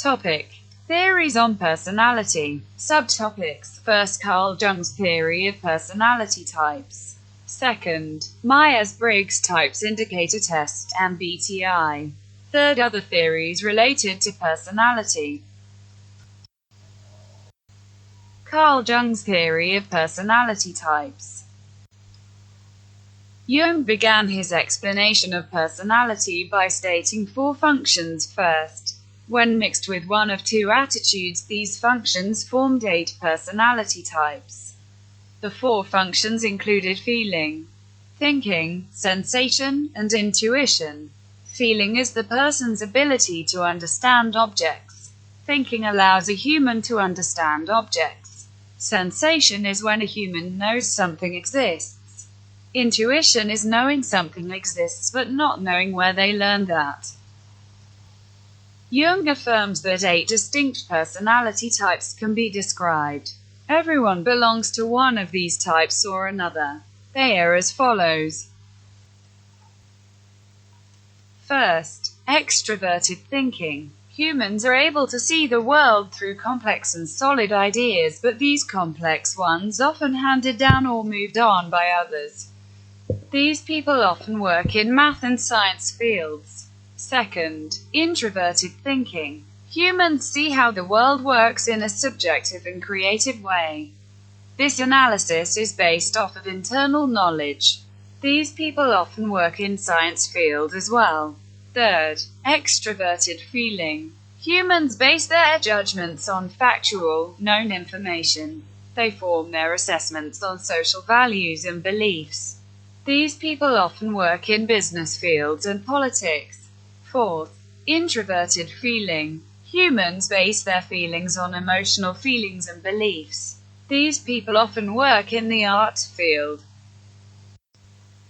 Topic: Theories on personality. Subtopics: First, Carl Jung's theory of personality types. Second, Myers-Briggs Types Indicator Test, Mbti. Third, other theories related to personality. Carl Jung's theory of personality types. Jung began his explanation of personality by stating 4 functions. First, when mixed with one of 2 attitudes, these functions formed 8 personality types. The 4 functions included feeling, thinking, sensation, and intuition. Feeling is the person's ability to understand objects. Thinking allows a human to understand objects. Sensation is when a human knows something exists. Intuition is knowing something exists but not knowing where they learned that. Jung affirmed that 8 distinct personality types can be described. Everyone belongs to one of these types or another. They are as follows. First, extroverted thinking. Humans are able to see the world through complex and solid ideas, but these complex ones often handed down or moved on by others. These people often work in math and science fields. Second, introverted thinking. Humans see how the world works in a subjective and creative way. This analysis is based off of internal knowledge. These people often work in science field as well. Third, extroverted feeling. Humans base their judgments on factual, known information. They form their assessments on social values and beliefs. These people often work in business fields and politics. Fourth, introverted feeling. Humans base their feelings on emotional feelings and beliefs. These people often work in the art field.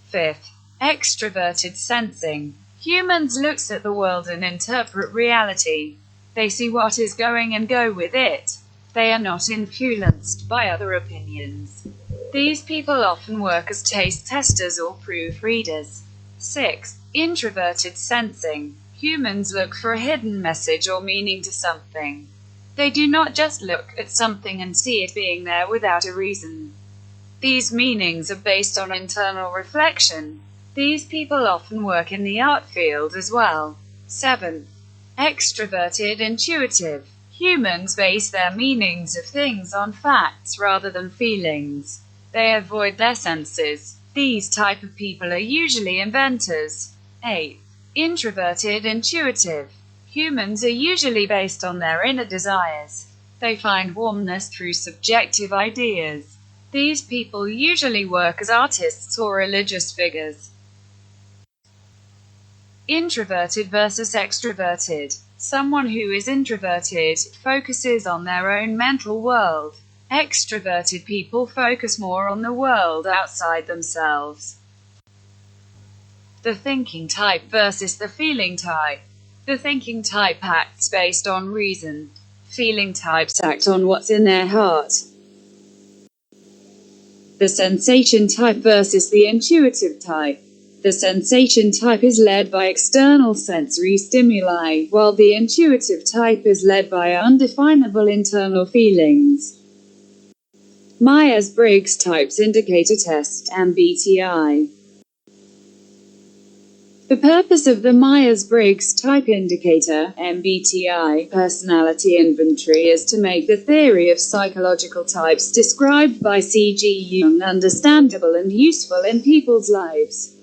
Fifth, extroverted sensing. Humans look at the world and interpret reality. They see what is going and go with it. They are not influenced by other opinions. These people often work as taste testers or proofreaders. 6. Introverted sensing. Humans look for a hidden message or meaning to something. They do not just look at something and see it being there without a reason. These meanings are based on internal reflection. These people often work in the art field as well. 7. Extroverted intuitive. Humans base their meanings of things on facts rather than feelings. They avoid their senses. These type of people are usually inventors. 8. Introverted intuitive. Humans are usually based on their inner desires. They find warmness through subjective ideas. These people usually work as artists or religious figures. Introverted versus extroverted. Someone who is introverted focuses on their own mental world. Extroverted people focus more on the world outside themselves. The thinking type versus the feeling type. The thinking type acts based on reason. Feeling types act on what's in their heart. The sensation type versus the intuitive type. The sensation type is led by external sensory stimuli, while the intuitive type is led by undefinable internal feelings. Myers-Briggs Types Indicator Test, Mbti. The purpose of the Myers-Briggs Type Indicator, Mbti, personality inventory is to make the theory of psychological types described by C.G. Jung understandable and useful in people's lives.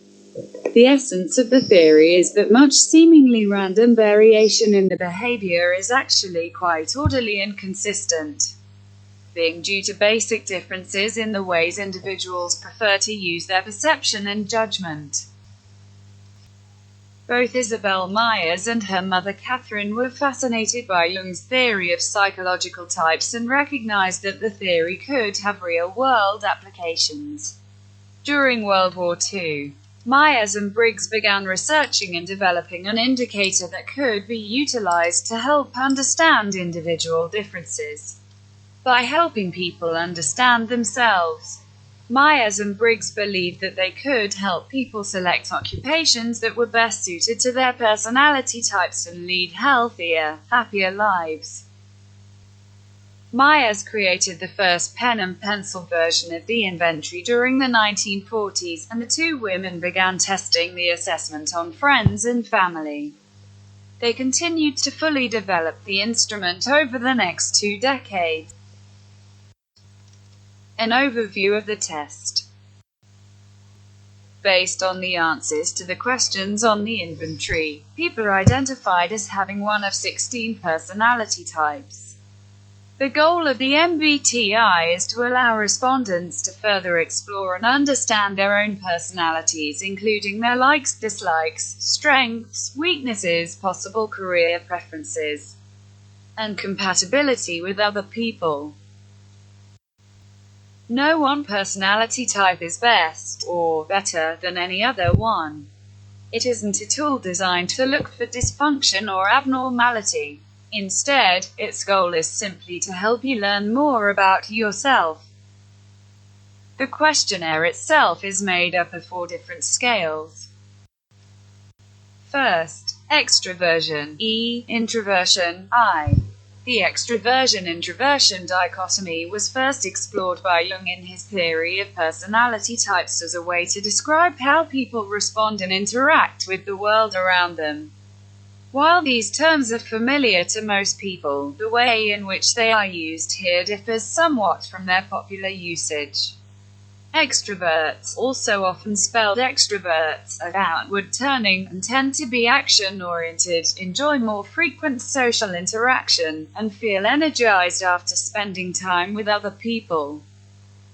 The essence of the theory is that much seemingly random variation in the behavior is actually quite orderly and consistent, being due to basic differences in the ways individuals prefer to use their perception and judgment. Both Isabel Myers and her mother Catherine were fascinated by Jung's theory of psychological types and recognized that the theory could have real-world applications. During World War II, Myers and Briggs began researching and developing an indicator that could be utilized to help understand individual differences by helping people understand themselves. Myers and Briggs believed that they could help people select occupations that were best suited to their personality types and lead healthier, happier lives. Myers created the first pen and pencil version of the inventory during the 1940s, and the two women began testing the assessment on friends and family. They continued to fully develop the instrument over the next 2 decades. An overview of the test. Based on the answers to the questions on the inventory, people are identified as having one of 16 personality types. The goal of the Mbti is to allow respondents to further explore and understand their own personalities, including their likes, dislikes, strengths, weaknesses, possible career preferences, and compatibility with other people. No one personality type is best, or better, than any other one. It isn't a tool designed to look for dysfunction or abnormality. Instead, its goal is simply to help you learn more about yourself. The questionnaire itself is made up of 4 different scales. First, extroversion, E, introversion, I. The extroversion-introversion dichotomy was first explored by Jung in his theory of personality types as a way to describe how people respond and interact with the world around them. While these terms are familiar to most people, the way in which they are used here differs somewhat from their popular usage. Extroverts, also often spelled extroverts, are outward-turning and tend to be action-oriented, enjoy more frequent social interaction, and feel energized after spending time with other people.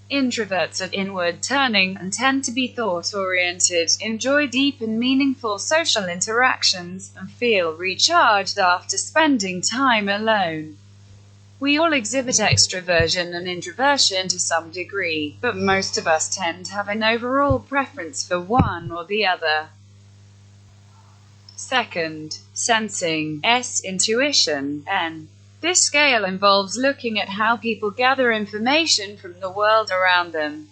Introverts are inward-turning and tend to be thought-oriented, enjoy deep and meaningful social interactions, and feel recharged after spending time alone. We all exhibit extroversion and introversion to some degree, but most of us tend to have an overall preference for one or the other. Second, sensing, S, intuition, N. This scale involves looking at how people gather information from the world around them.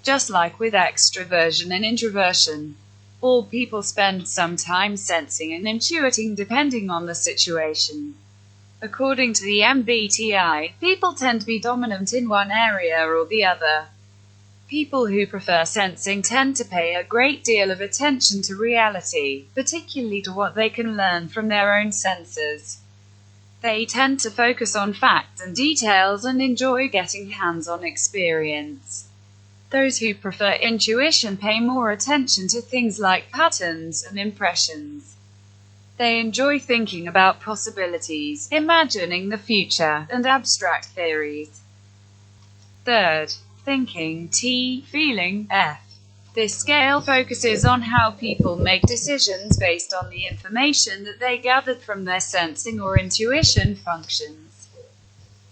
Just like with extroversion and introversion, all people spend some time sensing and intuiting depending on the situation. According to the MBTI, people tend to be dominant in one area or the other. People who prefer sensing tend to pay a great deal of attention to reality, particularly to what they can learn from their own senses. They tend to focus on facts and details and enjoy getting hands-on experience. Those who prefer intuition pay more attention to things like patterns and impressions. They enjoy thinking about possibilities, imagining the future, and abstract theories. Third, thinking, T, feeling, F. This scale focuses on how people make decisions based on the information that they gathered from their sensing or intuition functions.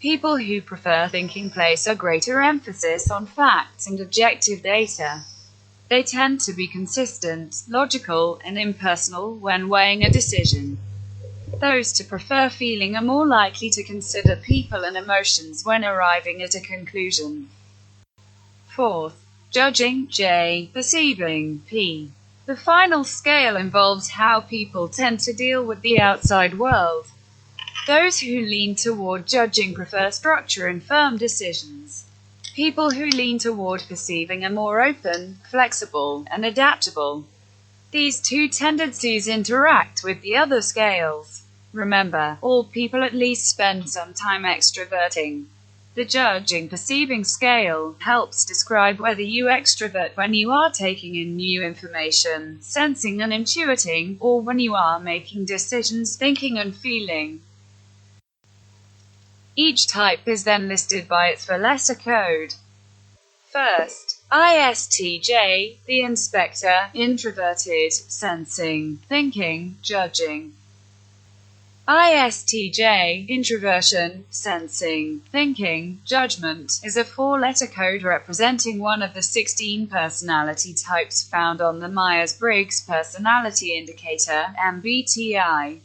People who prefer thinking place a greater emphasis on facts and objective data. They tend to be consistent, logical, and impersonal when weighing a decision. Those who prefer feeling are more likely to consider people and emotions when arriving at a conclusion. Fourth, judging, J, perceiving, P. The final scale involves how people tend to deal with the outside world. Those who lean toward judging prefer structure and firm decisions. People who lean toward perceiving are more open, flexible, and adaptable. These two tendencies interact with the other scales. Remember, all people at least spend some time extroverting. The judging-perceiving scale helps describe whether you extrovert when you are taking in new information, sensing and intuiting, or when you are making decisions, thinking and feeling. Each type is then listed by its four-letter code. First, ISTJ, the inspector, introverted, sensing, thinking, judging. ISTJ, introversion, sensing, thinking, judgment, is a four-letter code representing one of the 16 personality types found on the Myers-Briggs Personality Indicator, MBTI.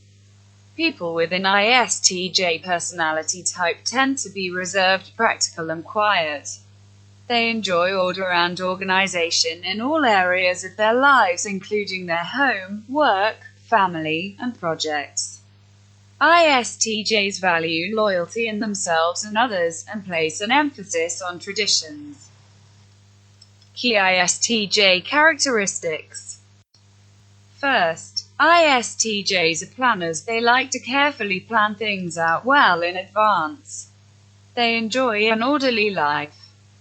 People with an ISTJ personality type tend to be reserved, practical and quiet. They enjoy order and organization in all areas of their lives, including their home, work, family, and projects. ISTJs value loyalty in themselves and others, and place an emphasis on traditions. Key ISTJ characteristics. First, ISTJs are planners. They like to carefully plan things out well in advance. They enjoy an orderly life.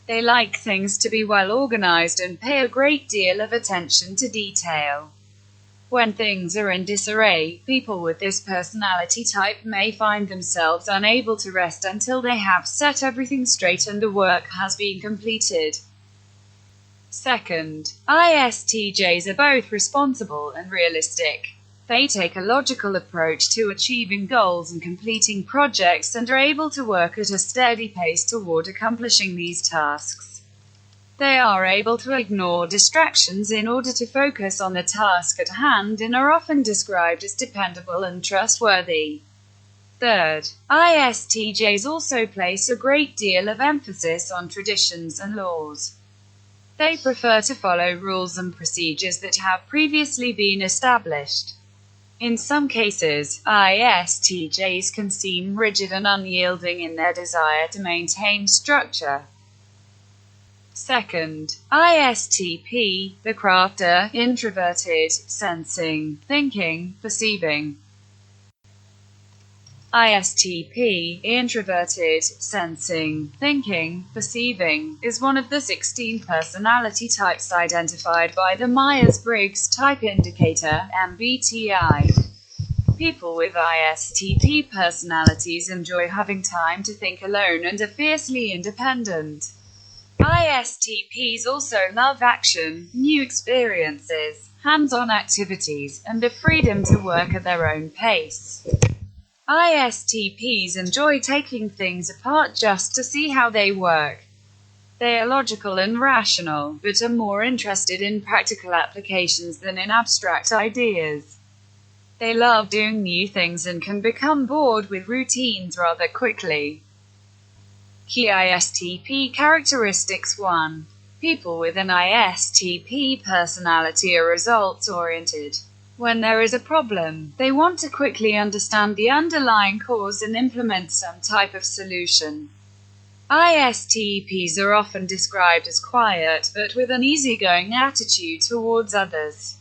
They like things to be well organized and pay a great deal of attention to detail. When things are in disarray, people with this personality type may find themselves unable to rest until they have set everything straight and the work has been completed. Second, ISTJs are both responsible and realistic. They take a logical approach to achieving goals and completing projects and are able to work at a steady pace toward accomplishing these tasks. They are able to ignore distractions in order to focus on the task at hand and are often described as dependable and trustworthy. Third, ISTJs also place a great deal of emphasis on traditions and laws. They prefer to follow rules and procedures that have previously been established. In some cases, ISTJs can seem rigid and unyielding in their desire to maintain structure. Second, ISTP, the crafter, introverted, sensing, thinking, perceiving. ISTP, introverted, sensing, thinking, perceiving, is one of the 16 personality types identified by the Myers-Briggs Type Indicator, Mbti. People with ISTP personalities enjoy having time to think alone and are fiercely independent. ISTPs also love action, new experiences, hands-on activities, and the freedom to work at their own pace. ISTPs enjoy taking things apart just to see how they work. They are logical and rational, but are more interested in practical applications than in abstract ideas. They love doing new things and can become bored with routines rather quickly. Key ISTP characteristics. 1. People with an ISTP personality are results-oriented. When there is a problem, they want to quickly understand the underlying cause and implement some type of solution. ISTPs are often described as quiet, but with an easygoing attitude towards others.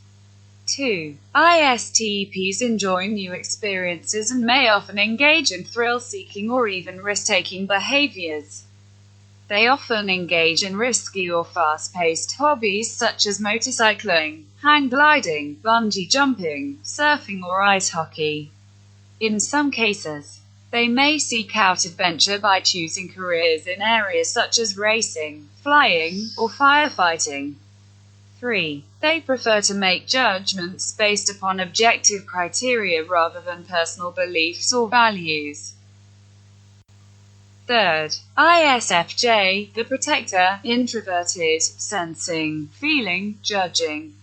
2. ISTPs enjoy new experiences and may often engage in thrill-seeking or even risk-taking behaviors. They often engage in risky or fast-paced hobbies such as motorcycling, hang gliding, bungee jumping, surfing or ice hockey. In some cases, they may seek out adventure by choosing careers in areas such as racing, flying, or firefighting. 3. They prefer to make judgments based upon objective criteria rather than personal beliefs or values. Third, ISFJ, the protector, introverted, sensing, feeling, judging.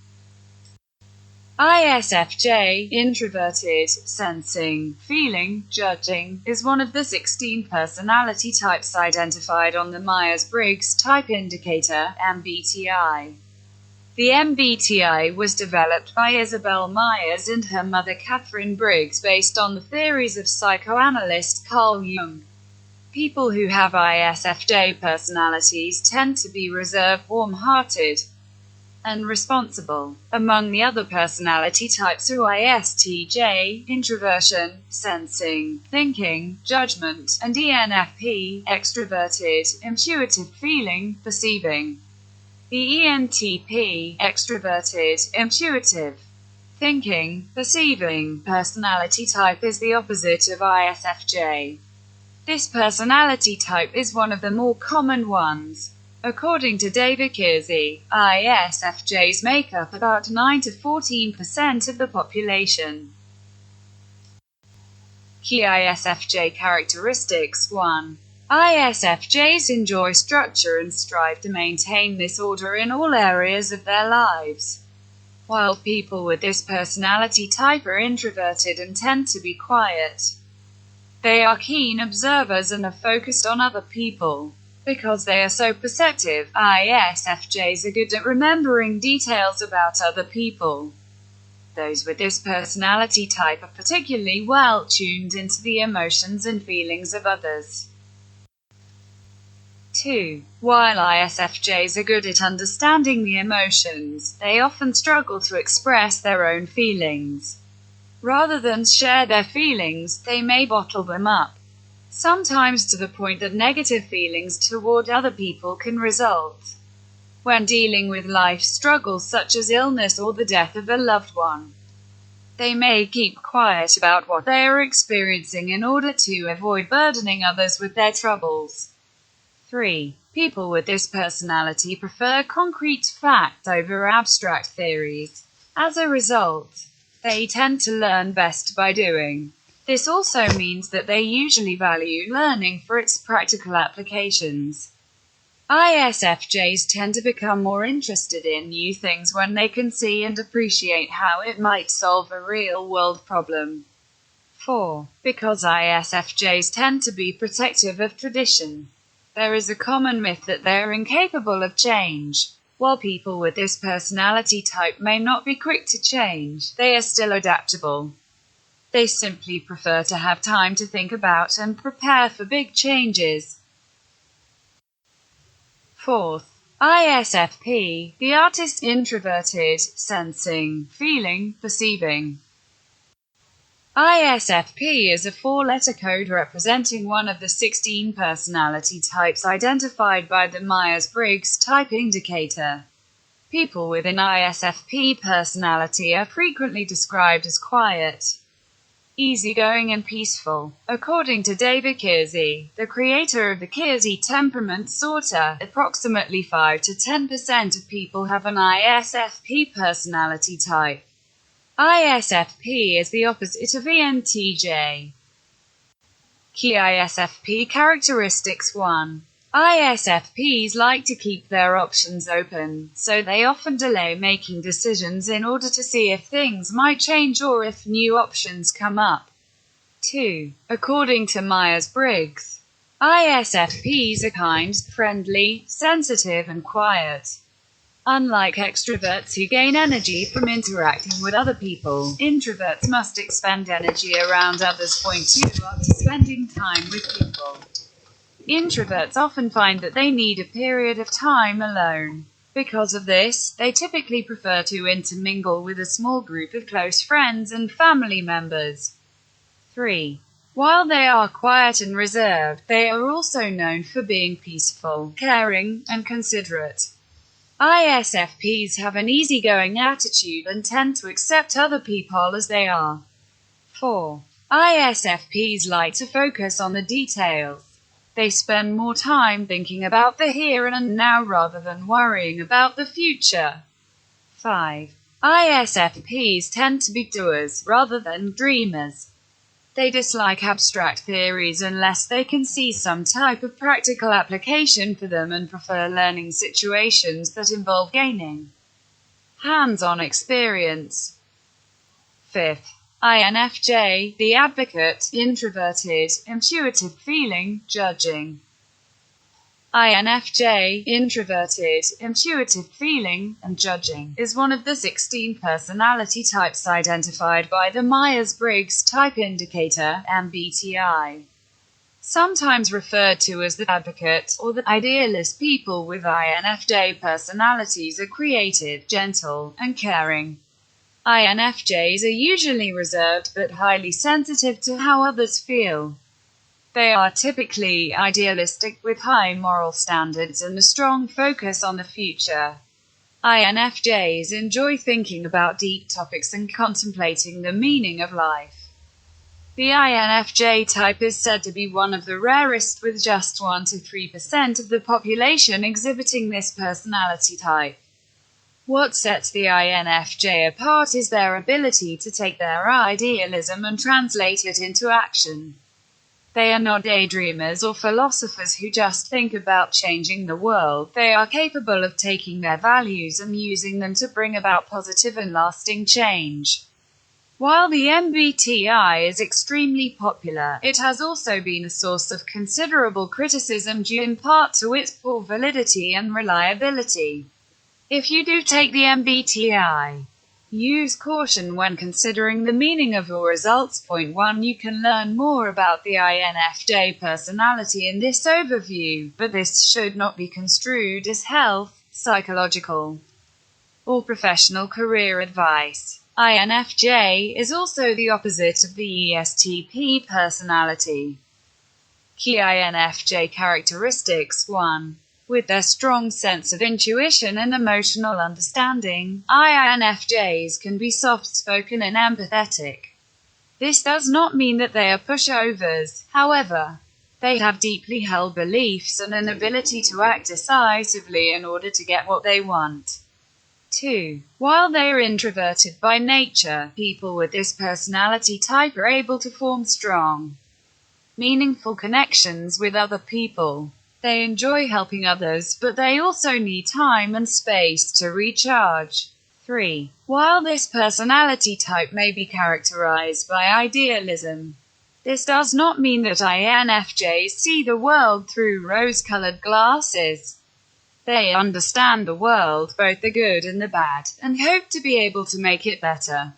ISFJ, introverted, sensing, feeling, judging, is one of the 16 personality types identified on the Myers-Briggs Type Indicator, MBTI. The MBTI was developed by Isabel Myers and her mother Catherine Briggs based on the theories of psychoanalyst Carl Jung. People who have ISFJ personalities tend to be reserved, warm-hearted, and responsible. Among the other personality types are ISTJ, introversion, sensing, thinking, judgment, and ENFP, extroverted, intuitive feeling, perceiving. The ENTP, extroverted, intuitive, thinking, perceiving personality type is the opposite of ISFJ. This personality type is one of the more common ones. According to David Kersey, ISFJs make up about 9 to 14% of the population. Key ISFJ characteristics. 1. ISFJs enjoy structure and strive to maintain this order in all areas of their lives. While people with this personality type are introverted and tend to be quiet, they are keen observers and are focused on other people. Because they are so perceptive, ISFJs are good at remembering details about other people. Those with this personality type are particularly well tuned into the emotions and feelings of others. 2. While ISFJs are good at understanding the emotions, they often struggle to express their own feelings. Rather than share their feelings, they may bottle them up, sometimes to the point that negative feelings toward other people can result. When dealing with life struggles such as illness or the death of a loved one, they may keep quiet about what they are experiencing in order to avoid burdening others with their troubles. 3. People with this personality prefer concrete facts over abstract theories. As a result, they tend to learn best by doing. This also means that they usually value learning for its practical applications. ISFJs tend to become more interested in new things when they can see and appreciate how it might solve a real-world problem. 4. Because ISFJs tend to be protective of tradition, there is a common myth that they are incapable of change. While people with this personality type may not be quick to change, they are still adaptable. They simply prefer to have time to think about and prepare for big changes. 4th, ISFP, the artist introverted, sensing, feeling, perceiving. ISFP is a 4-letter code representing one of the 16 personality types identified by the Myers-Briggs type indicator. People with an ISFP personality are frequently described as quiet, easygoing and peaceful. According to David Kiersey, the creator of the Kiersey temperament sorter, approximately 5 to 10% of people have an ISFP personality type. ISFP is the opposite of ENTJ. Key ISFP characteristics 1. ISFPs like to keep their options open, so they often delay making decisions in order to see if things might change or if new options come up. 2. According to Myers-Briggs, ISFPs are kind, friendly, sensitive, and quiet. Unlike extroverts who gain energy from interacting with other people, introverts must expend energy around others. 2. After spending time with people, introverts often find that they need a period of time alone. Because of this, they typically prefer to intermingle with a small group of close friends and family members. 3. While they are quiet and reserved, they are also known for being peaceful, caring, and considerate. ISFPs have an easygoing attitude and tend to accept other people as they are. 4. ISFPs like to focus on the details. They spend more time thinking about the here and now rather than worrying about the future. 5. ISFPs tend to be doers rather than dreamers. They dislike abstract theories unless they can see some type of practical application for them and prefer learning situations that involve gaining hands-on experience. 5th, INFJ, the advocate, introverted, intuitive feeling, judging. INFJ, introverted, intuitive feeling, and judging, is one of the 16 personality types identified by the Myers-Briggs type indicator, Mbti. Sometimes referred to as the advocate, or the idealist, people with INFJ personalities are creative, gentle, and caring. INFJs are usually reserved but highly sensitive to how others feel. They are typically idealistic with high moral standards and a strong focus on the future. INFJs enjoy thinking about deep topics and contemplating the meaning of life. The INFJ type is said to be one of the rarest, with just 1 to 3% of the population exhibiting this personality type. What sets the INFJ apart is their ability to take their idealism and translate it into action. They are not daydreamers or philosophers who just think about changing the world. They are capable of taking their values and using them to bring about positive and lasting change. While the Mbti is extremely popular, it has also been a source of considerable criticism due in part to its poor validity and reliability. If you do take the Mbti, use caution when considering the meaning of your results. Point 1. You can learn more about the INFJ personality in this overview, but this should not be construed as health, psychological, or professional career advice. INFJ is also the opposite of the Estp personality. Key INFJ characteristics. 1. With their strong sense of intuition and emotional understanding, INFJs can be soft-spoken and empathetic. This does not mean that they are pushovers, however. They have deeply held beliefs and an ability to act decisively in order to get what they want. 2. While they are introverted by nature, people with this personality type are able to form strong, meaningful connections with other people. They enjoy helping others, but they also need time and space to recharge. 3. While this personality type may be characterized by idealism, this does not mean that INFJs see the world through rose-colored glasses. They understand the world, both the good and the bad, and hope to be able to make it better.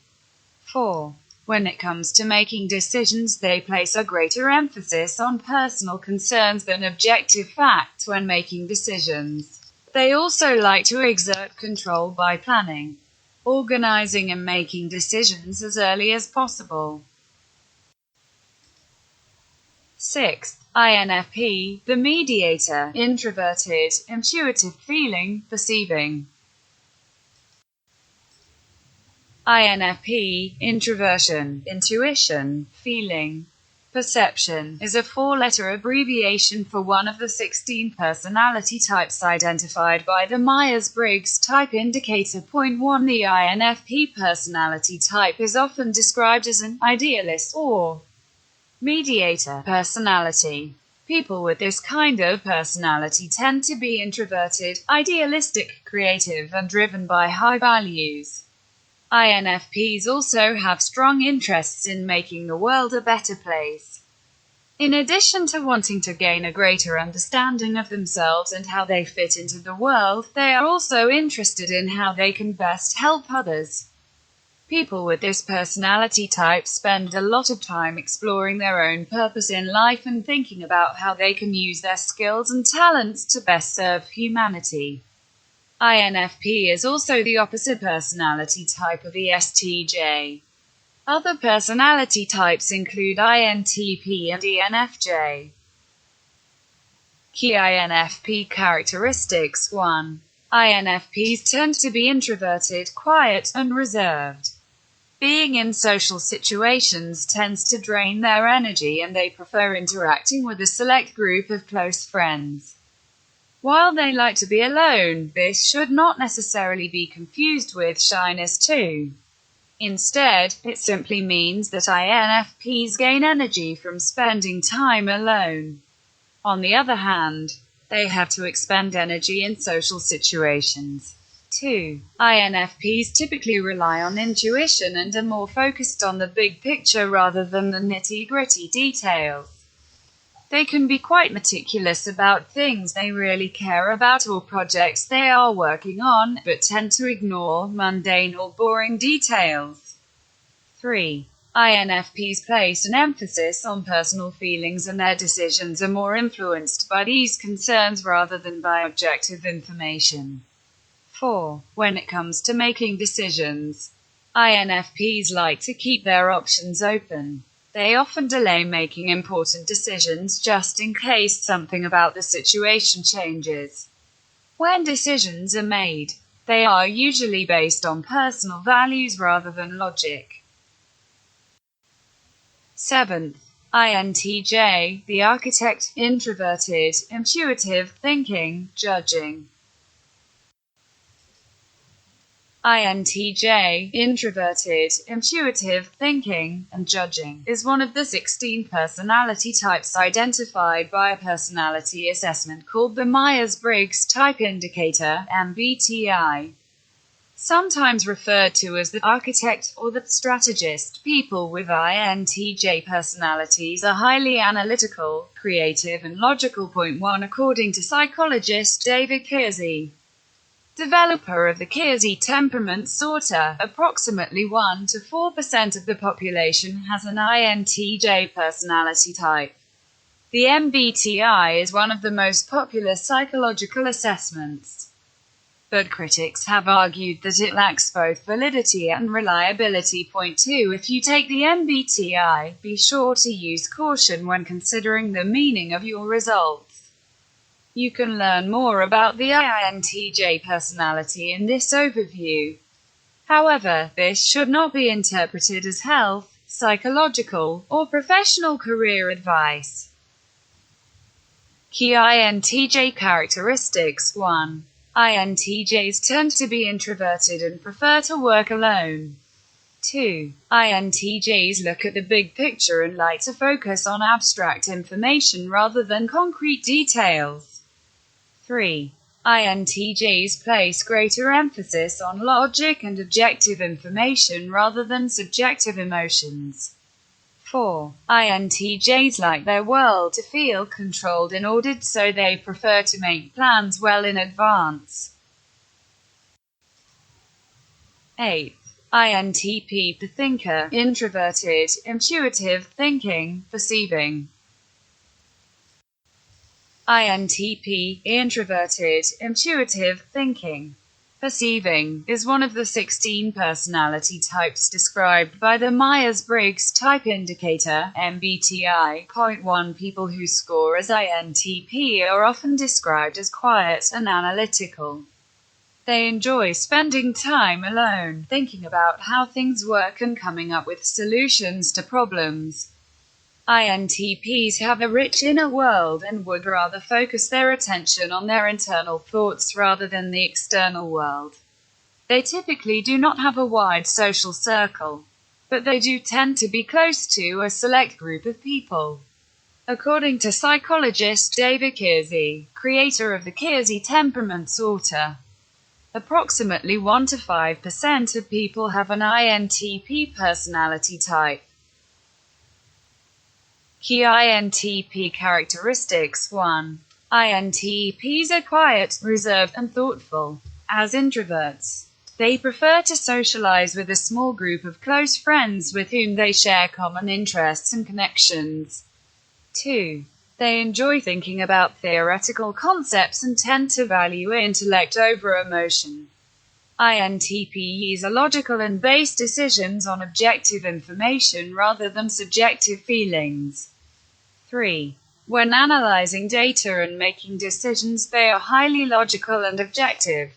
4. When it comes to making decisions, they place a greater emphasis on personal concerns than objective facts when making decisions. They also like to exert control by planning, organizing and making decisions as early as possible. 6. INFP, the mediator, introverted, intuitive feeling, perceiving. INFP, introversion, intuition, feeling, perception, is a 4-letter abbreviation for one of the 16 personality types identified by the Myers-Briggs type indicator. Point 1. The INFP personality type is often described as an idealist or mediator personality. People with this kind of personality tend to be introverted, idealistic, creative, and driven by high values. INFPs also have strong interests in making the world a better place. In addition to wanting to gain a greater understanding of themselves and how they fit into the world, they are also interested in how they can best help others. People with this personality type spend a lot of time exploring their own purpose in life and thinking about how they can use their skills and talents to best serve humanity. INFP is also the opposite personality type of ESTJ. Other personality types include INTP and ENFJ. Key INFP characteristics. 1. INFPs tend to be introverted, quiet, and reserved. Being in social situations tends to drain their energy, and they prefer interacting with a select group of close friends. While they like to be alone, this should not necessarily be confused with shyness too. Instead, it simply means that INFPs gain energy from spending time alone. On the other hand, they have to expend energy in social situations. 2. INFPs typically rely on intuition and are more focused on the big picture rather than the nitty-gritty details. They can be quite meticulous about things they really care about or projects they are working on, but tend to ignore mundane or boring details. 3. INFPs place an emphasis on personal feelings, and their decisions are more influenced by these concerns rather than by objective information. 4. When it comes to making decisions, INFPs like to keep their options open. They often delay making important decisions just in case something about the situation changes. When decisions are made, they are usually based on personal values rather than logic. 7th. INTJ, the architect, introverted, intuitive, thinking, judging. INTJ, introverted, intuitive, thinking, and judging, is one of the 16 personality types identified by a personality assessment called the Myers-Briggs Type Indicator, MBTI. sometimes referred to as the architect or the strategist. People with Intj personalities are highly analytical, creative and logical. Point 1 according to psychologist David Kiersey, developer of the Kiersey temperament sorter, approximately 1 to 4% of the population has an Intj personality type. The Mbti is one of the most popular psychological assessments, but critics have argued that it lacks both validity and reliability. Point 2 if you take the Mbti, be sure to use caution when considering the meaning of your results. You can learn more about the Intj personality in this overview. However, this should not be interpreted as health, psychological, or professional career advice. Key Intj characteristics. 1. INTJs tend to be introverted and prefer to work alone. 2. INTJs look at the big picture and like to focus on abstract information rather than concrete details. 3. INTJs place greater emphasis on logic and objective information rather than subjective emotions. 4. INTJs like their world to feel controlled and ordered, so they prefer to make plans well in advance. 8. INTP, the thinker, introverted, intuitive, thinking, perceiving. INTP, introverted, intuitive, thinking, perceiving, is one of the 16 personality types described by the Myers-Briggs type indicator, MBTI. Point 1 people who score as INTP are often described as quiet and analytical. They enjoy spending time alone, thinking about how things work and coming up with solutions to problems. INTPs have a rich inner world and would rather focus their attention on their internal thoughts rather than the external world. They typically do not have a wide social circle, but they do tend to be close to a select group of people. According to psychologist David Kiersey, creator of the Kiersey temperament sorter, approximately 1 to 5% of people have an INTP personality type. Key INTP characteristics. 1. INTPs are quiet, reserved, and thoughtful. As introverts, they prefer to socialize with a small group of close friends with whom they share common interests and connections. 2. They enjoy thinking about theoretical concepts and tend to value intellect over emotion. INTPs are logical and base decisions on objective information rather than subjective feelings. 3. When analyzing data and making decisions, they are highly logical and objective.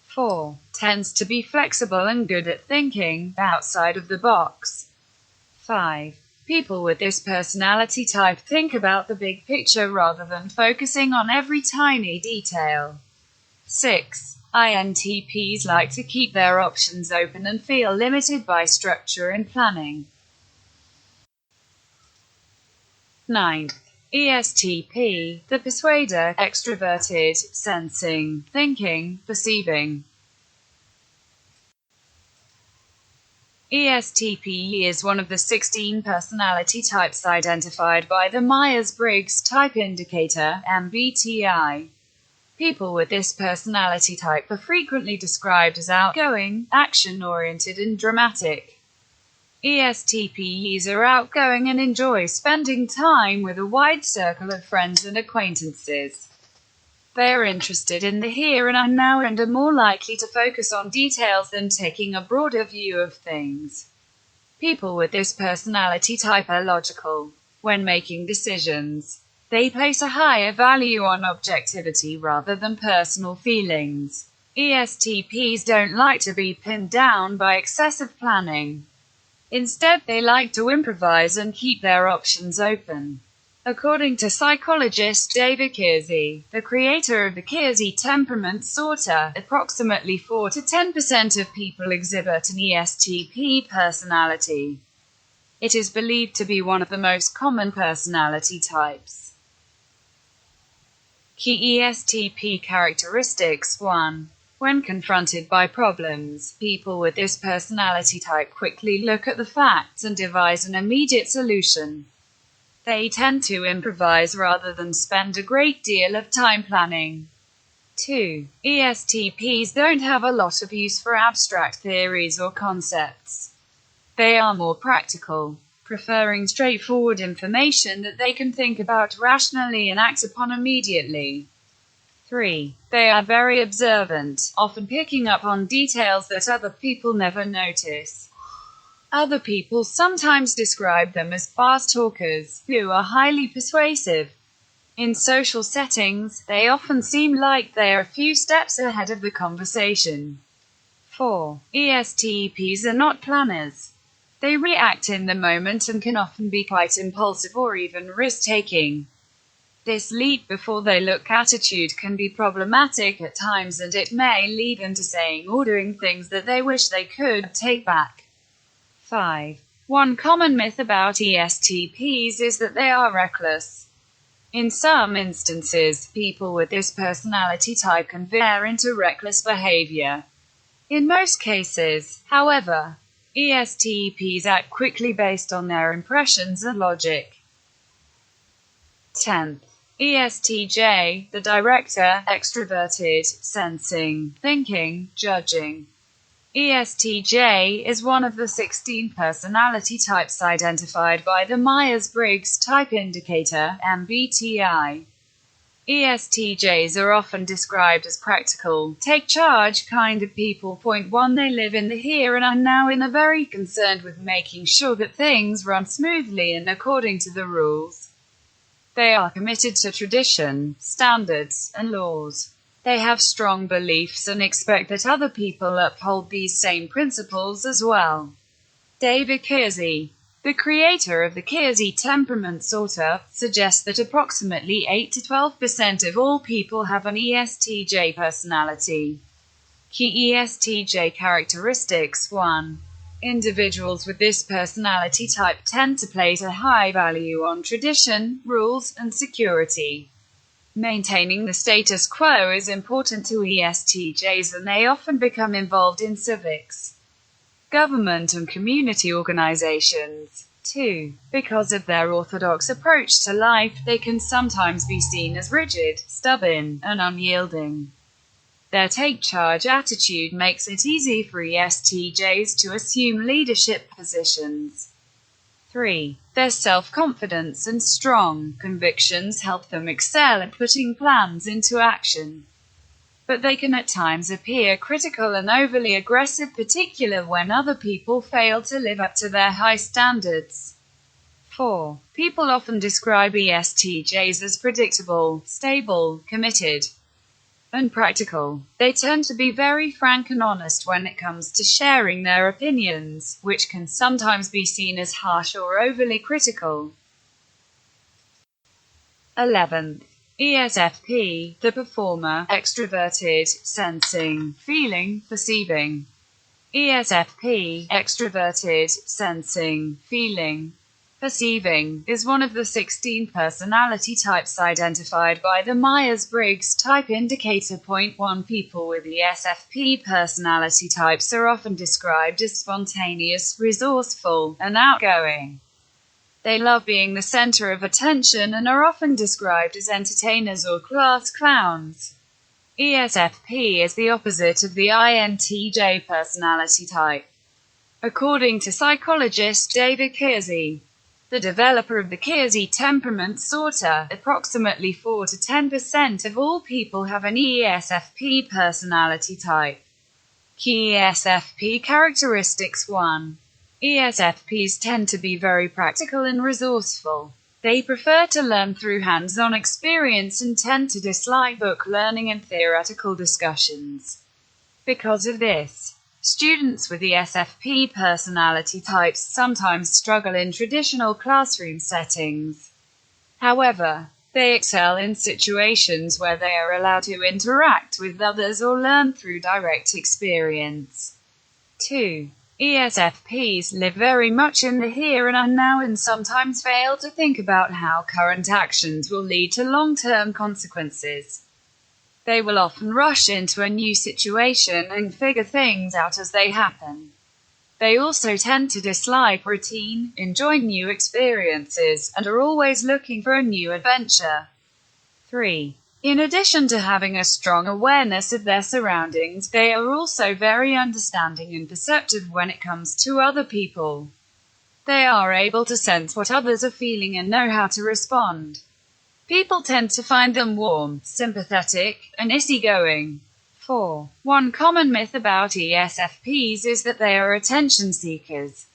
4. Tends to be flexible and good at thinking outside of the box. 5. People with this personality type think about the big picture rather than focusing on every tiny detail. 6. INTPs like to keep their options open and feel limited by structure and planning. 9. ESTP, the persuader, extroverted, sensing, thinking, perceiving. ESTP is one of the 16 personality types identified by the Myers-Briggs type indicator, MBTI. People with this personality type are frequently described as outgoing, action-oriented and dramatic. ESTPs are outgoing and enjoy spending time with a wide circle of friends and acquaintances. They are interested in the here and now and are more likely to focus on details than taking a broader view of things. People with this personality type are logical when making decisions. They place a higher value on objectivity rather than personal feelings. ESTPs don't like to be pinned down by excessive planning. Instead, they like to improvise and keep their options open. According to psychologist David Kiersey, the creator of the Kiersey temperament sorter, approximately 4 to 10% of people exhibit an ESTP personality. It is believed to be one of the most common personality types. Key ESTP characteristics. 1. When confronted by problems, people with this personality type quickly look at the facts and devise an immediate solution. They tend to improvise rather than spend a great deal of time planning. 2. ESTPs don't have a lot of use for abstract theories or concepts. They are more practical, preferring straightforward information that they can think about rationally and act upon immediately. 3. They are very observant, often picking up on details that other people never notice. Other people sometimes describe them as fast talkers, who are highly persuasive. In social settings, they often seem like they are a few steps ahead of the conversation. 4. ESTPs are not planners. They react in the moment and can often be quite impulsive or even risk-taking. This leap-before-they-look attitude can be problematic at times, and it may lead them to saying or doing things that they wish they could take back. 5. One common myth about ESTPs is that they are reckless. In some instances, people with this personality type can veer into reckless behavior. In most cases, however, ESTPs act quickly based on their impressions and logic. 10th. ESTJ, the director, extroverted, sensing, thinking, judging. ESTJ is one of the 16 personality types identified by the Myers-Briggs type indicator, Mbti. ESTJs are often described as practical, take-charge kind of people. 1. They live in the here and now and are very concerned with making sure that things run smoothly and according to the rules. They are committed to tradition, standards, and laws. They have strong beliefs and expect that other people uphold these same principles as well. David Kiersey, the creator of the Kiersey temperament sorter, suggests that approximately 8 to 12% of all people have an ESTJ personality. Key Estj characteristics. 1. Individuals with this personality type tend to place a high value on tradition, rules, and security. Maintaining the status quo is important to ESTJs, and they often become involved in civics, government, and community organizations. 2. Because of their orthodox approach to life, they can sometimes be seen as rigid, stubborn, and unyielding. Their take-charge attitude makes it easy for ESTJs to assume leadership positions. 3. Their self-confidence and strong convictions help them excel at putting plans into action. But they can at times appear critical and overly aggressive, particularly when other people fail to live up to their high standards. 4. People often describe ESTJs as predictable, stable, committed, and practical. They tend to be very frank and honest when it comes to sharing their opinions, which can sometimes be seen as harsh or overly critical. 11th. ESFP, the performer, extroverted, sensing, feeling, perceiving. ESFP, extroverted, sensing, feeling, perceiving, is one of the 16 personality types identified by the Myers-Briggs type indicator. 1. People with ESFP personality types are often described as spontaneous, resourceful, and outgoing. They love being the center of attention and are often described as entertainers or class clowns. ESFP is the opposite of the INTJ personality type. According to psychologist David Kiersey, the developer of the Kiersey temperament sorter, approximately 4 to 10% of all people have an ESFP personality type. Key ESFP characteristics. 1. ESFPs tend to be very practical and resourceful. They prefer to learn through hands-on experience and tend to dislike book learning and theoretical discussions. Because of this, students with ESFP personality types sometimes struggle in traditional classroom settings. However, they excel in situations where they are allowed to interact with others or learn through direct experience. 2. ESFPs live very much in the here and now and sometimes fail to think about how current actions will lead to long-term consequences. They will often rush into a new situation and figure things out as they happen. They also tend to dislike routine, enjoy new experiences, and are always looking for a new adventure. 3. In addition to having a strong awareness of their surroundings, they are also very understanding and perceptive when it comes to other people. They are able to sense what others are feeling and know how to respond. People tend to find them warm, sympathetic, and easygoing. 4. One common myth about ESFPs is that they are attention seekers.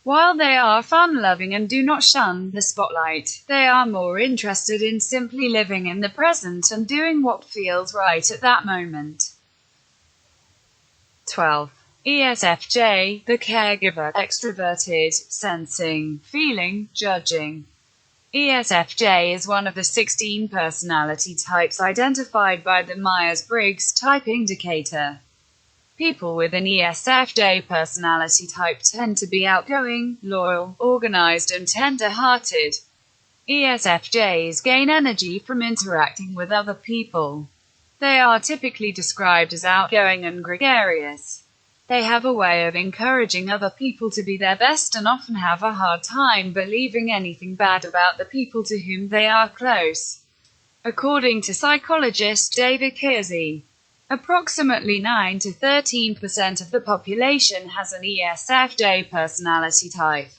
While they are fun-loving and do not shun the spotlight, they are more interested in simply living in the present and doing what feels right at that moment. 12. ESFJ, the caregiver, extroverted, sensing, feeling, judging. ESFJ is one of the 16 personality types identified by the Myers-Briggs type indicator. People with an ESFJ personality type tend to be outgoing, loyal, organized, and tender-hearted. ESFJs gain energy from interacting with other people. They are typically described as outgoing and gregarious. They have a way of encouraging other people to be their best and often have a hard time believing anything bad about the people to whom they are close. According to psychologist David Kiersey, approximately 9 to 13% of the population has an ESFJ personality type.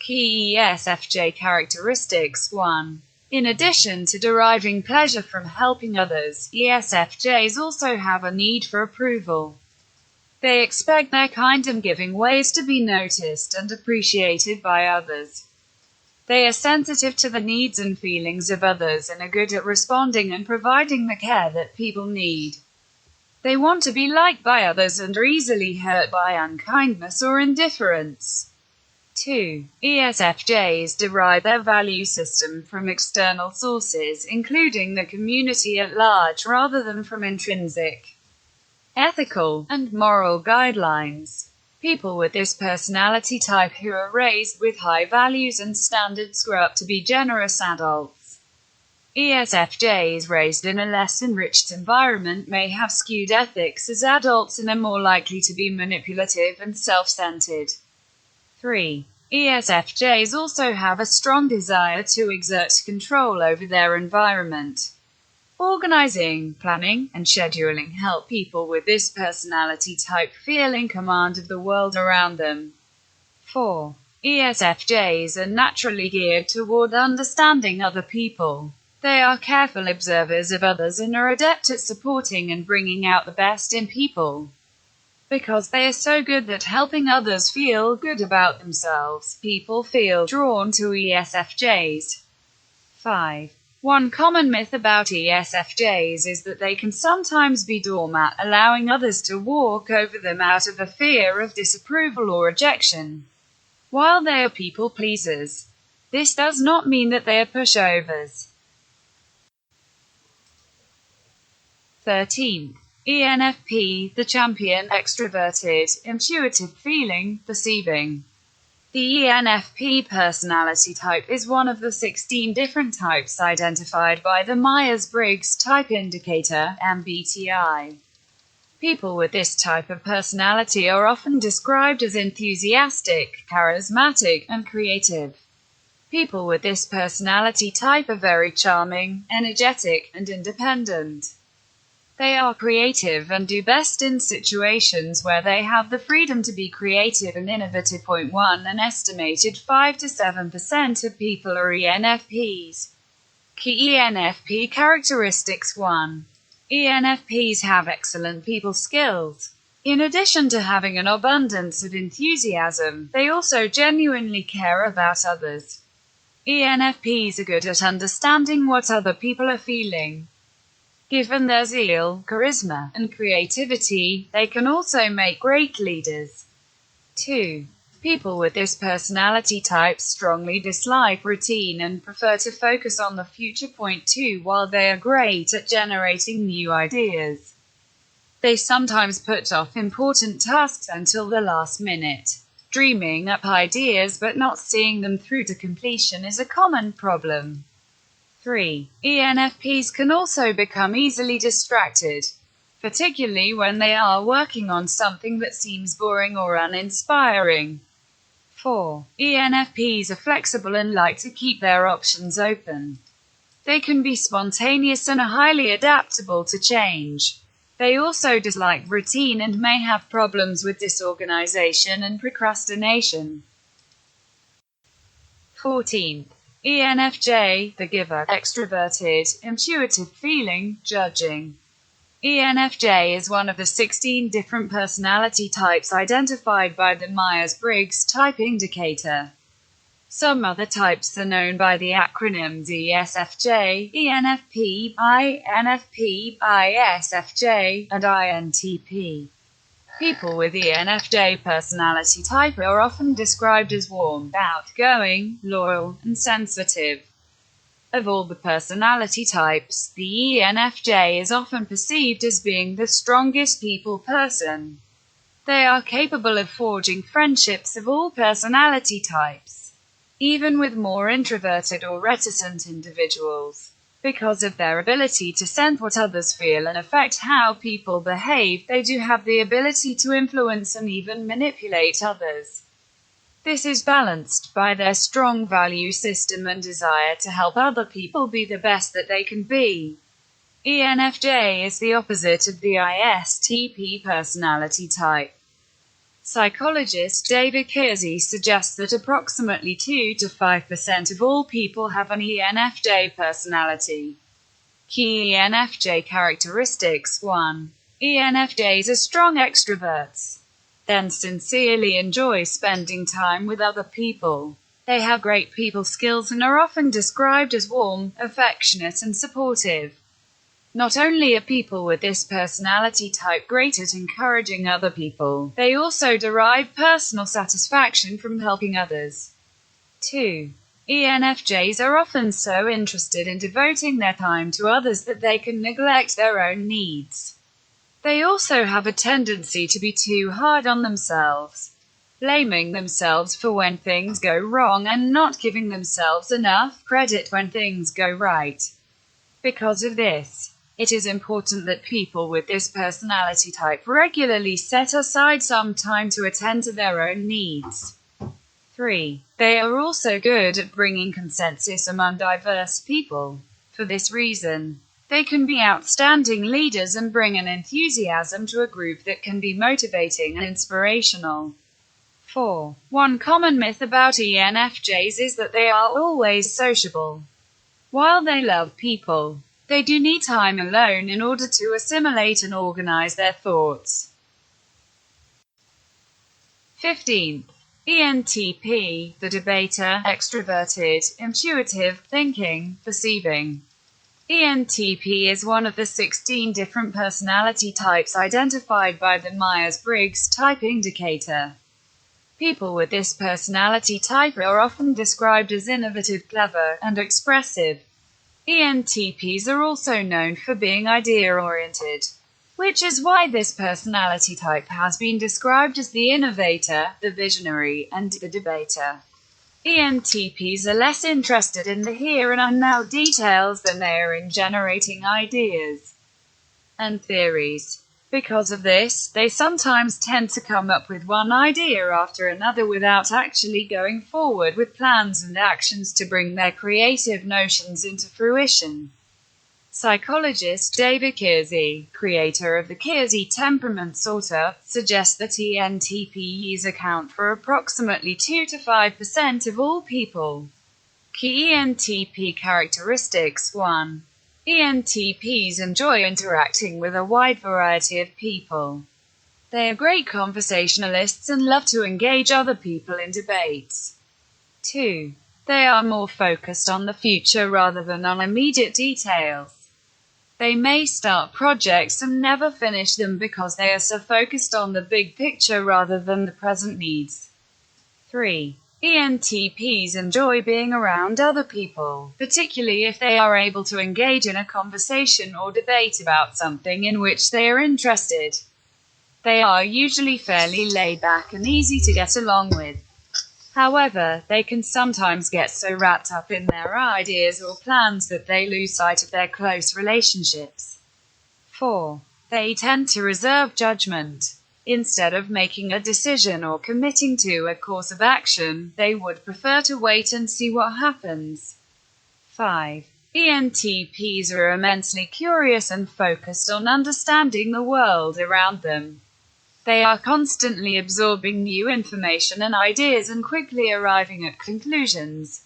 Key ESFJ characteristics 1. In addition to deriving pleasure from helping others, ESFJs also have a need for approval. They expect their kind and giving ways to be noticed and appreciated by others. They are sensitive to the needs and feelings of others and are good at responding and providing the care that people need. They want to be liked by others and are easily hurt by unkindness or indifference. 2. ESFJs derive their value system from external sources, including the community at large, rather than from intrinsic, ethical, and moral guidelines. People with this personality type who are raised with high values and standards grow up to be generous adults. ESFJs raised in a less enriched environment may have skewed ethics as adults and are more likely to be manipulative and self-centered. 3. ESFJs also have a strong desire to exert control over their environment. Organizing, planning, and scheduling help people with this personality type feel in command of the world around them. 4. ESFJs are naturally geared toward understanding other people. They are careful observers of others and are adept at supporting and bringing out the best in people. Because they are so good at helping others feel good about themselves, people feel drawn to ESFJs. 5. One common myth about ESFJs is that they can sometimes be doormat, allowing others to walk over them out of a fear of disapproval or rejection. While they are people pleasers, this does not mean that they are pushovers. 13. ENFP, the champion, extroverted, intuitive feeling, perceiving. The ENFP personality type is one of the 16 different types identified by the Myers-Briggs type indicator, Mbti. People with this type of personality are often described as enthusiastic, charismatic, and creative. People with this personality type are very charming, energetic, and independent. They are creative and do best in situations where they have the freedom to be creative and innovative. 1. An estimated 5 to 7% of people are ENFPs. Key Enfp Characteristics 1. ENFPs have excellent people skills. In addition to having an abundance of enthusiasm, they also genuinely care about others. ENFPs are good at understanding what other people are feeling. Given their zeal, charisma, and creativity, they can also make great leaders. 2. People with this personality type strongly dislike routine and prefer to focus on the future. 2. While they are great at generating new ideas, they sometimes put off important tasks until the last minute. Dreaming up ideas but not seeing them through to completion is a common problem. 3. ENFPs can also become easily distracted, particularly when they are working on something that seems boring or uninspiring. 4. ENFPs are flexible and like to keep their options open. They can be spontaneous and are highly adaptable to change. They also dislike routine and may have problems with disorganization and procrastination. 14. ENFJ, the giver, extroverted, intuitive feeling, judging. ENFJ is one of the 16 different personality types identified by the Myers-Briggs type indicator. Some other types are known by the acronym DSFJ, ENFP, INFP, ISFJ, and INTP. People with ENFJ personality type are often described as warm, outgoing, loyal, and sensitive. Of all the personality types, the ENFJ is often perceived as being the strongest people person. They are capable of forging friendships of all personality types, even with more introverted or reticent individuals. Because of their ability to sense what others feel and affect how people behave, they do have the ability to influence and even manipulate others. This is balanced by their strong value system and desire to help other people be the best that they can be. ENFJ is the opposite of the ISTP personality type. Psychologist David Kiersey suggests that approximately 2 to 5% of all people have an ENFJ personality. Key Infj Characteristics 1. ENFJs are strong extroverts. Then sincerely enjoy spending time with other people. They have great people skills and are often described as warm, affectionate, and supportive. Not only are people with this personality type great at encouraging other people, they also derive personal satisfaction from helping others. 2. ENFJs are often so interested in devoting their time to others that they can neglect their own needs. They also have a tendency to be too hard on themselves, blaming themselves for when things go wrong and not giving themselves enough credit when things go right. Because of this, it is important that people with this personality type regularly set aside some time to attend to their own needs. 3. They are also good at bringing consensus among diverse people. For this reason, they can be outstanding leaders and bring an enthusiasm to a group that can be motivating and inspirational. 4. One common myth about ENFJs is that they are always sociable. While they love people, they do need time alone in order to assimilate and organize their thoughts. 15. ENTP, the debater, extroverted, intuitive, thinking, perceiving. ENTP is one of the 16 different personality types identified by the Myers-Briggs type indicator. People with this personality type are often described as innovative, clever, and expressive. ENTPs are also known for being idea-oriented, which is why this personality type has been described as the innovator, the visionary, and the debater. ENTPs are less interested in the here and now details than they are in generating ideas and theories. Because of this, they sometimes tend to come up with one idea after another without actually going forward with plans and actions to bring their creative notions into fruition. Psychologist David Kiersey, creator of the Kiersey temperament sorter, suggests that ENTPs account for approximately 2 to 5% of all people. Key Enfp Characteristics 1. ENTPs enjoy interacting with a wide variety of people. They are great conversationalists and love to engage other people in debates. 2. They are more focused on the future rather than on immediate details. They may start projects and never finish them because they are so focused on the big picture rather than the present needs. 3. ENTPs enjoy being around other people, particularly if they are able to engage in a conversation or debate about something in which they are interested. They are usually fairly laid back and easy to get along with. However, they can sometimes get so wrapped up in their ideas or plans that they lose sight of their close relationships. 4. They tend to reserve judgment. Instead of making a decision or committing to a course of action, they would prefer to wait and see what happens. 5. ENTPs are immensely curious and focused on understanding the world around them. They are constantly absorbing new information and ideas and quickly arriving at conclusions.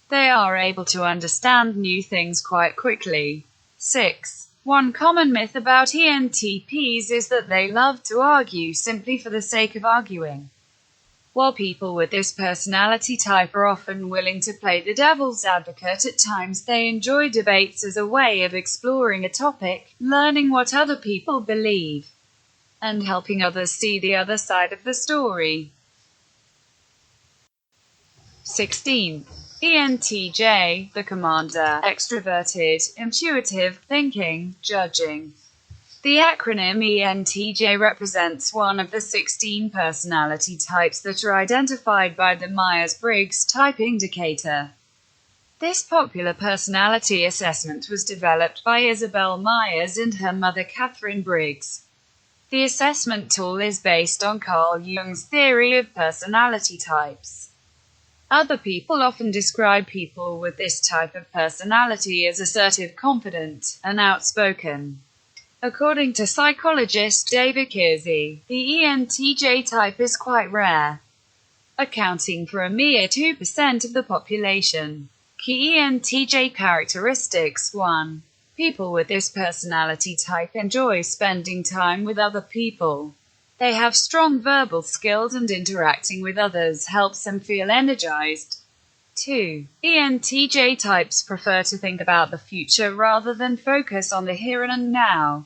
They are able to understand new things quite quickly. 6. One common myth about ENTPs is that they love to argue simply for the sake of arguing. While people with this personality type are often willing to play the devil's advocate at times, they enjoy debates as a way of exploring a topic, learning what other people believe, and helping others see the other side of the story. 16. Entj, the commander, extroverted, intuitive, thinking, judging. The acronym Entj represents one of the 16 personality types that are identified by the Myers-Briggs type indicator. This popular personality assessment was developed by Isabel Myers and her mother Catherine Briggs. The assessment tool is based on Carl Jung's theory of personality types. Other people often describe people with this type of personality as assertive, confident, and outspoken. According to psychologist David Kiersey, the ENTJ type is quite rare, accounting for a mere 2% of the population. Key Entj characteristics. 1. People with this personality type enjoy spending time with other people. They have strong verbal skills and interacting with others helps them feel energized. 2. ENTJ types prefer to think about the future rather than focus on the here and now.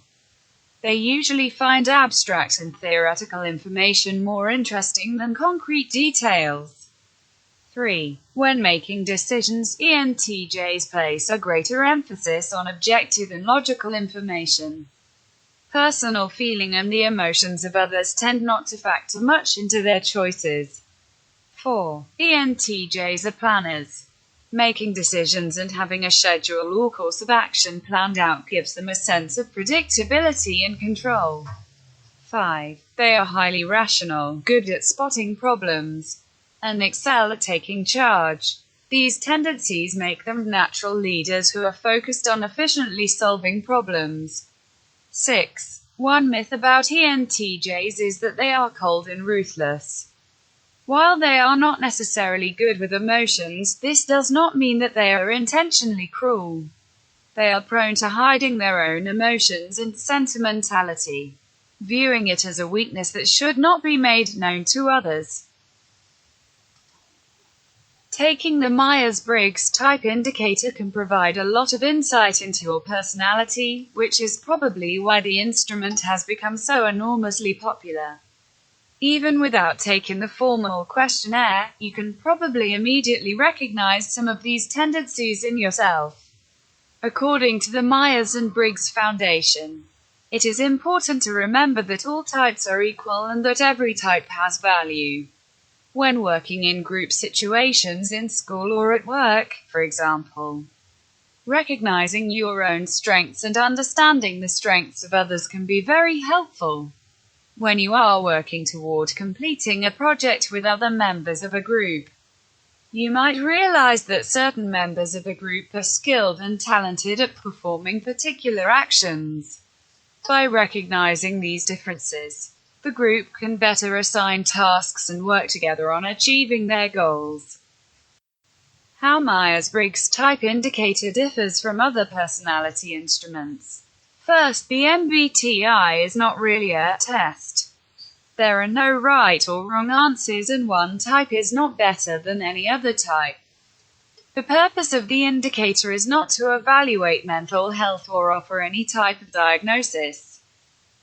They usually find abstract and theoretical information more interesting than concrete details. 3. When making decisions, ENTJs place a greater emphasis on objective and logical information. Personal feeling and the emotions of others tend not to factor much into their choices. 4. ENTJs are planners. Making decisions and having a schedule or course of action planned out gives them a sense of predictability and control. 5. They are highly rational, good at spotting problems, and excel at taking charge. These tendencies make them natural leaders who are focused on efficiently solving problems. 6. One myth about ENTJs is that they are cold and ruthless. While they are not necessarily good with emotions, this does not mean that they are intentionally cruel. They are prone to hiding their own emotions and sentimentality, viewing it as a weakness that should not be made known to others. Taking the Myers-Briggs type indicator can provide a lot of insight into your personality, which is probably why the instrument has become so enormously popular. Even without taking the formal questionnaire, you can probably immediately recognize some of these tendencies in yourself. According to the Myers and Briggs Foundation, it is important to remember that all types are equal and that every type has value. When working in group situations in school or at work, for example, recognizing your own strengths and understanding the strengths of others can be very helpful. When you are working toward completing a project with other members of a group, you might realize that certain members of a group are skilled and talented at performing particular actions. By recognizing these differences, the group can better assign tasks and work together on achieving their goals. How Myers-Briggs type indicator differs from other personality instruments. First, the Mbti is not really a test. There are no right or wrong answers, and one type is not better than any other type. The purpose of the indicator is not to evaluate mental health or offer any type of diagnosis.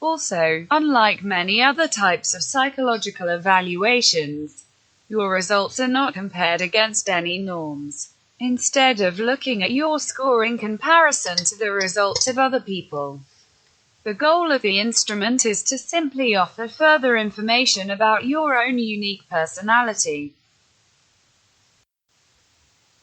Also, unlike many other types of psychological evaluations, your results are not compared against any norms. Instead of looking at your score in comparison to the results of other people, the goal of the instrument is to simply offer further information about your own unique personality.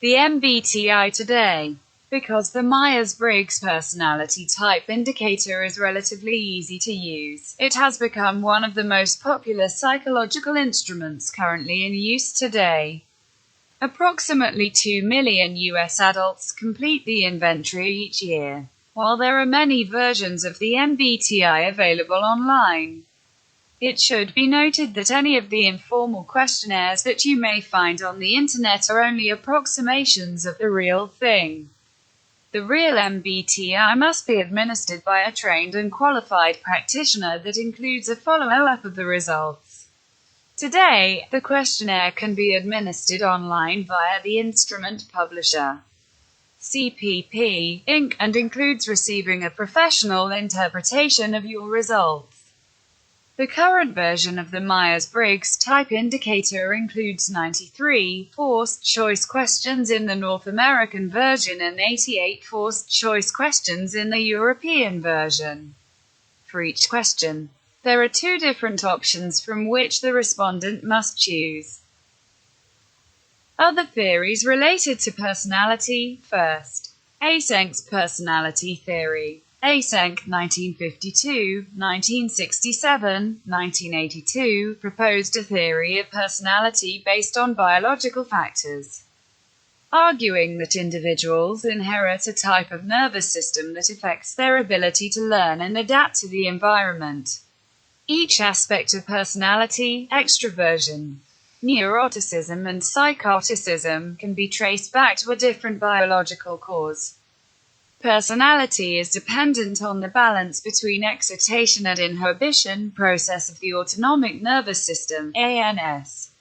the MBTI today. Because the Myers-Briggs personality type indicator is relatively easy to use, it has become one of the most popular psychological instruments currently in use today. Approximately 2 million US adults complete the inventory each year, while there are many versions of the MBTI available online. It should be noted that any of the informal questionnaires that you may find on the internet are only approximations of the real thing. The real MBTI must be administered by a trained and qualified practitioner that includes a follow-up of the results. Today, the questionnaire can be administered online via the instrument publisher, CPP, Inc., and includes receiving a professional interpretation of your results. The current version of the Myers-Briggs type indicator includes 93 forced choice questions in the North American version and 88 forced choice questions in the European version. For each question, there are 2 different options from which the respondent must choose. Other theories related to personality. First, Eysenk's personality theory. Eysenck, 1952, 1967, 1982, proposed a theory of personality based on biological factors, arguing that individuals inherit a type of nervous system that affects their ability to learn and adapt to the environment. Each aspect of personality, extroversion, neuroticism, and psychoticism, can be traced back to a different biological cause. Personality is dependent on the balance between excitation and inhibition process of the autonomic nervous system, ANS.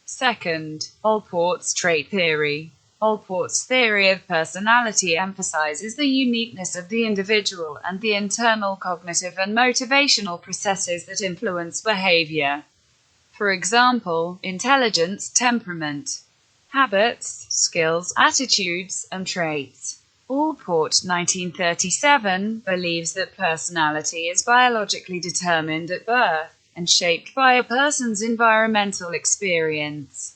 Second, Allport's trait theory. Allport's theory of personality emphasizes the uniqueness of the individual and the internal cognitive and motivational processes that influence behavior. For example, intelligence, temperament, habits, skills, attitudes, and traits. Allport, 1937, believes that personality is biologically determined at birth, and shaped by a person's environmental experience.